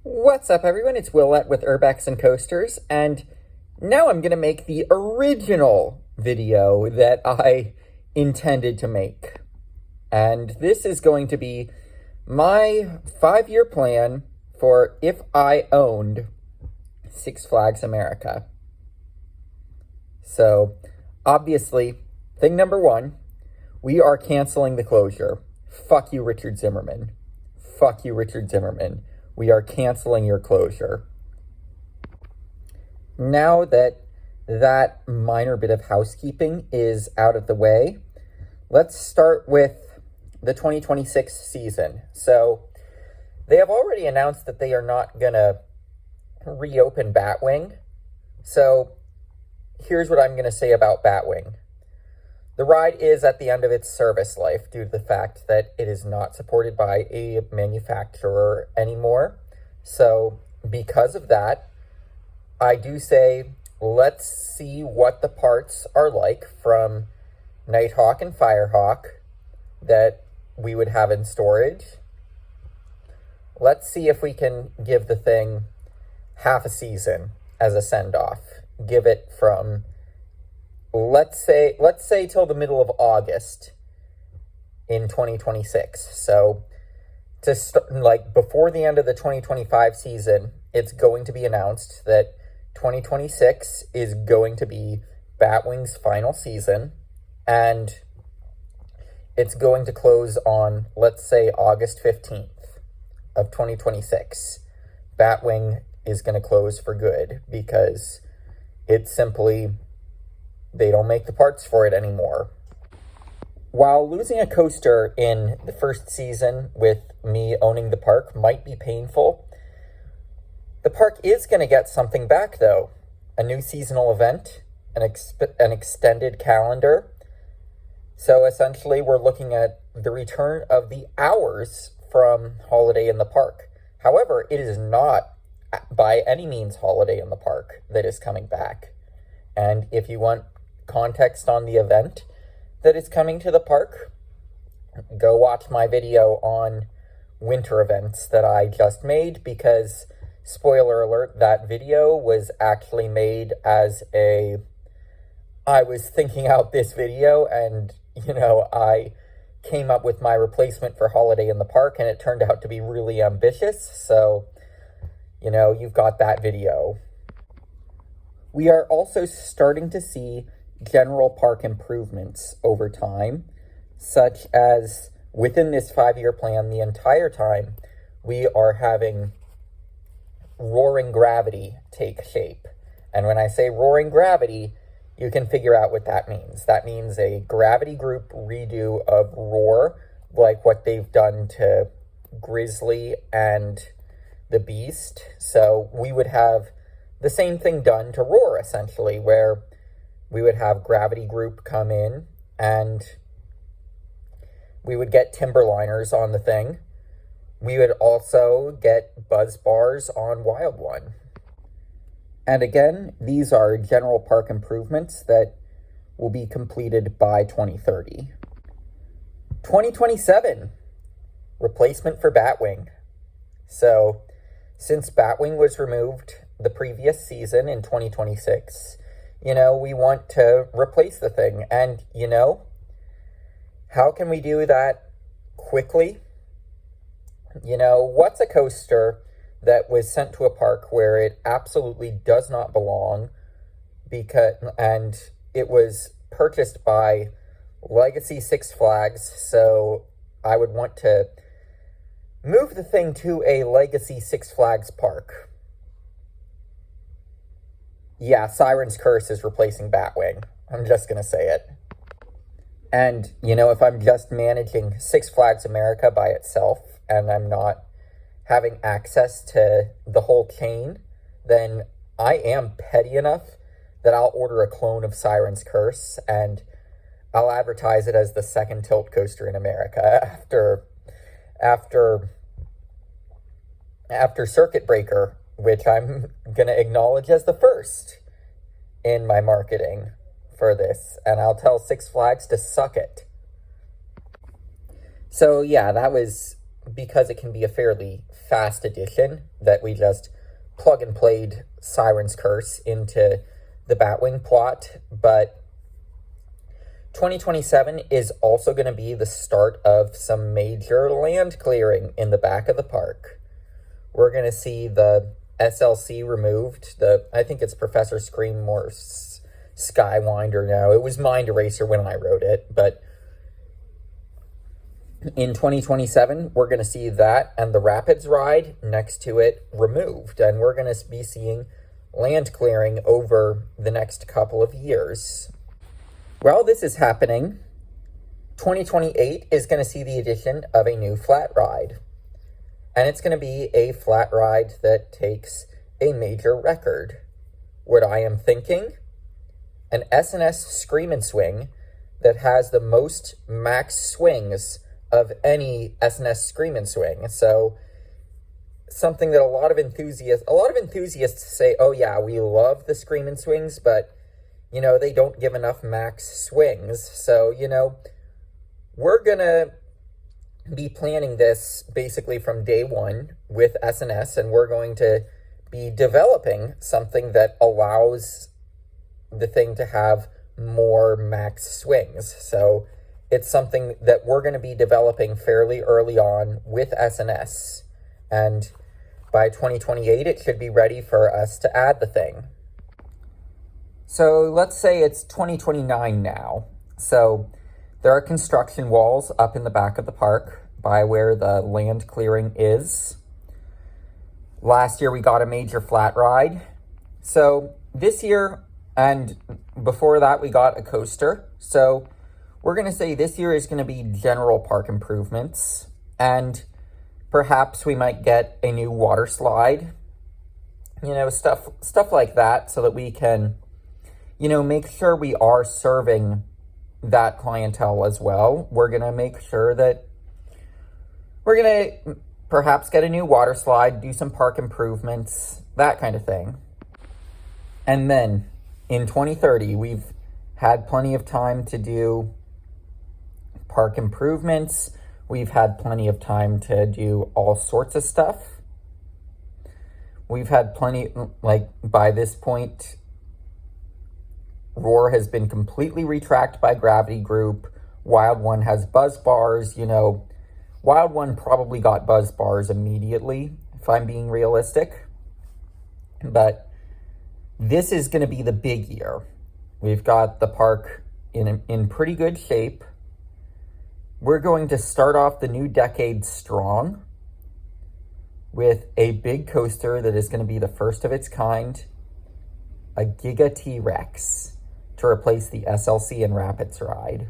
What's up, everyone? It's Willette with Urbex and Coasters, and now I'm going to make the original video that I intended to make. And this is going to be my 5-year plan for if I owned Six Flags America. So, obviously, thing number one, we are canceling the closure. Fuck you, Richard Zimmerman. Fuck you, Richard Zimmerman. We are canceling your closure. Now that that minor bit of housekeeping is out of the way, let's start with the 2026 season. So they have already announced that they are not going to reopen Batwing. So here's what I'm going to say about Batwing. The ride is at the end of its service life due to the fact that it is not supported by a manufacturer anymore. So because of that, I do say, let's see what the parts are like from Nighthawk and Firehawk that we would have in storage. Let's see if we can give the thing half a season as a send-off. Give it from let's say till the middle of August in 2026. So to start, like before the end of the 2025 season, it's going to be announced that 2026 is going to be Batwing's final season, and it's going to close on, let's say, August 15th of 2026. Batwing is going to close for good because it's simply they don't make the parts for it anymore. While losing a coaster in the first season with me owning the park might be painful, the park is going to get something back, though. A new seasonal event, an extended calendar. So essentially, we're looking at the return of the hours from Holiday in the Park. However, it is not by any means Holiday in the Park that is coming back. And if you want context on the event that is coming to the park, go watch my video on winter events that I just made, because spoiler alert, that video was actually made as I was thinking out this video and, I came up with my replacement for Holiday in the Park, and it turned out to be really ambitious. So, you've got that video. We are also starting to see general park improvements over time, such as within this 5-year plan, the entire time, we are having Roaring Gravity take shape. And when I say Roaring Gravity, you can figure out what that means. That means a Gravity Group redo of Roar, like what they've done to Grizzly and the Beast. So we would have the same thing done to Roar, essentially, where we would have Gravity Group come in and we would get Timberliners on the thing. We would also get Buzz Bars on Wild One. And again, these are general park improvements that will be completed by 2030. 2027, replacement for Batwing. So, since Batwing was removed the previous season in 2026, we want to replace the thing. And, how can we do that quickly? What's a coaster that was sent to a park where it absolutely does not belong and it was purchased by Legacy Six Flags, so I would want to move the thing to a Legacy Six Flags park. Yeah, Siren's Curse is replacing Batwing. I'm just going to say it. And, if I'm just managing Six Flags America by itself and I'm not having access to the whole chain, then I am petty enough that I'll order a clone of Siren's Curse and I'll advertise it as the second tilt coaster in America after Circuit Breaker, which I'm going to acknowledge as the first in my marketing for this, and I'll tell Six Flags to suck it. So yeah, that was because it can be a fairly fast addition that we just plug and played Siren's Curse into the Batwing plot. But 2027 is also going to be the start of some major land clearing in the back of the park. We're going to see the SLC removed. I think it's Professor Screammore's Skywinder now. It was Mind Eraser when I wrote it, but in 2027, we're going to see that and the Rapids ride next to it removed. And we're going to be seeing land clearing over the next couple of years. While this is happening, 2028 is going to see the addition of a new flat ride. And it's going to be a flat ride that takes a major record. What I am thinking, an S&S Scream and Swing that has the most max swings of any S&S Scream and Swing. So something that a lot of enthusiasts say, oh yeah, we love the Scream and Swings, but they don't give enough max swings. So, we're gonna be planning this basically from day one with S&S, and we're going to be developing something that allows the thing to have more max swings. So it's something that we're going to be developing fairly early on with S&S. And by 2028, it should be ready for us to add the thing. So let's say it's 2029 now. So there are construction walls up in the back of the park by where the land clearing is. Last year, we got a major flat ride. So this year and before that, we got a coaster. So we're going to say this year is going to be general park improvements, and perhaps we might get a new water slide, stuff like that, so that we can, make sure we are serving that clientele as well. We're going to make sure that we're going to perhaps get a new water slide, do some park improvements, that kind of thing. And then in 2030, we've had plenty of time to do park improvements. We've had plenty of time to do all sorts of stuff. We've had plenty, by this point, Roar has been completely retracked by Gravity Group. Wild One has buzz bars. Wild One probably got buzz bars immediately, if I'm being realistic. But this is going to be the big year. We've got the park in pretty good shape. We're going to start off the new decade strong with a big coaster that is going to be the first of its kind, a Giga T-Rex, to replace the SLC and Rapids ride.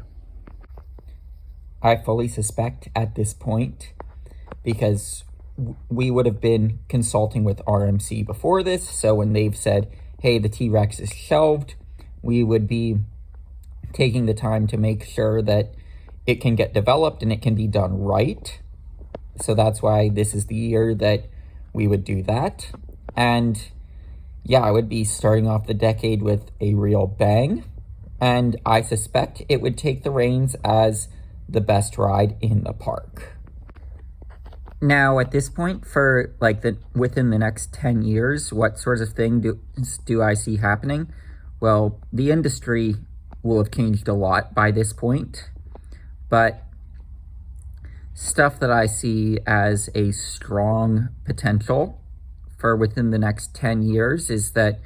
I fully suspect at this point, because we would have been consulting with RMC before this, so when they've said, hey, the T-Rex is shelved, we would be taking the time to make sure that it can get developed and it can be done right. So that's why this is the year that we would do that. And yeah, I would be starting off the decade with a real bang. And I suspect it would take the reins as the best ride in the park. Now, at this point, for within the next 10 years, what sorts of thing do I see happening? Well, the industry will have changed a lot by this point. But stuff that I see as a strong potential for within the next 10 years is that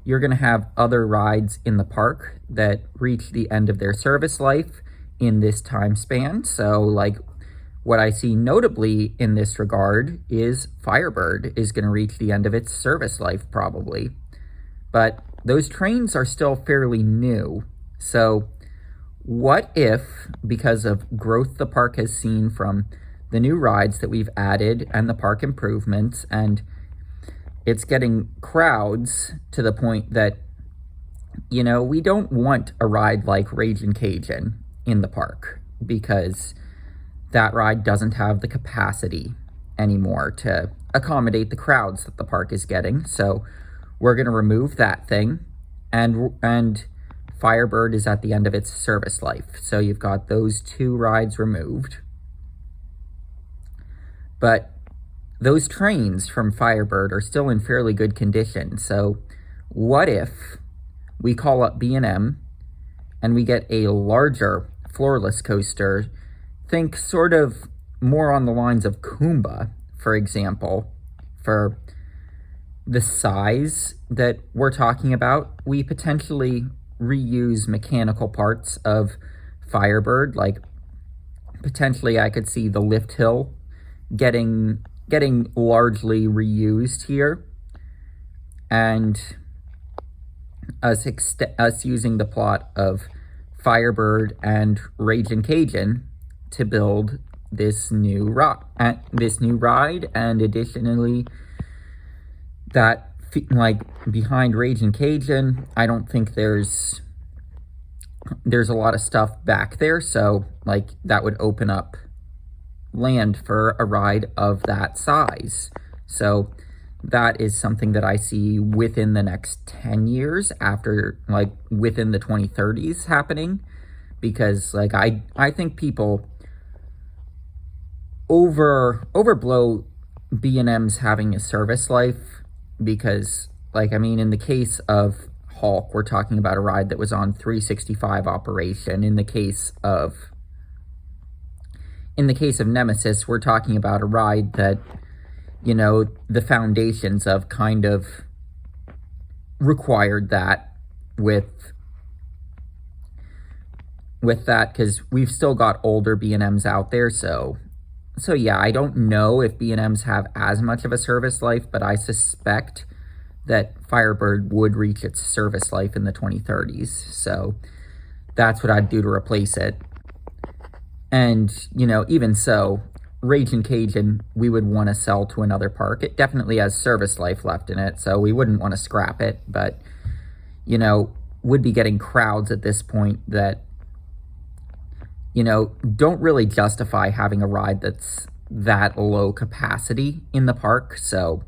you're going to have other rides in the park that reach the end of their service life in this time span. So what I see notably in this regard is Firebird is going to reach the end of its service life probably. But those trains are still fairly new. So what if, because of growth the park has seen from the new rides that we've added and the park improvements, and it's getting crowds to the point that, we don't want a ride like Ragin' Cajun in the park, because that ride doesn't have the capacity anymore to accommodate the crowds that the park is getting. So we're going to remove that thing, and Firebird is at the end of its service life. So you've got those two rides removed. But those trains from Firebird are still in fairly good condition. So what if we call up B&M and we get a larger floorless coaster? Think sort of more on the lines of Kumba, for example, for the size that we're talking about. We potentially reuse mechanical parts of Firebird, like potentially I could see the lift hill getting largely reused here, and us using the plot of Firebird and Ragin' Cajun to build this new ride, and additionally, that like behind Ragin' Cajun, I don't think there's a lot of stuff back there, so like that would open up land for a ride of that size. So that is something that I see within the next 10 years, after like within the 2030s happening, because like I think people overblow B&M's having a service life, because like, I mean, in the case of Hulk, we're talking about a ride that was on 365 operation. In the case of Nemesis, we're talking about a ride that, you know, the foundations of kind of required that with that, because we've still got older B&Ms out there. So yeah, I don't know if B&Ms have as much of a service life, but I suspect that Firebird would reach its service life in the 2030s. So that's what I'd do to replace it. And, you know, even so, Ragin' Cajun, we would want to sell to another park. It definitely has service life left in it, so we wouldn't want to scrap it. But, you know, would be getting crowds at this point that, you know, don't really justify having a ride that's that low capacity in the park. So,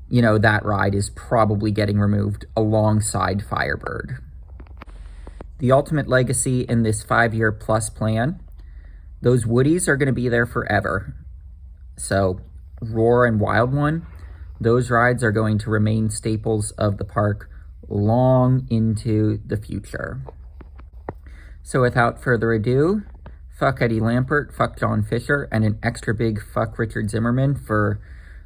you know, that ride is probably getting removed alongside Firebird. The ultimate legacy in this 5-year plus plan, those Woodies are going to be there forever. So Roar and Wild One, those rides are going to remain staples of the park long into the future. So without further ado, fuck Eddie Lampert, fuck John Fisher, and an extra big fuck Richard Zimmerman for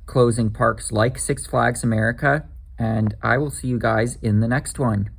closing parks like Six Flags America. And I will see you guys in the next one.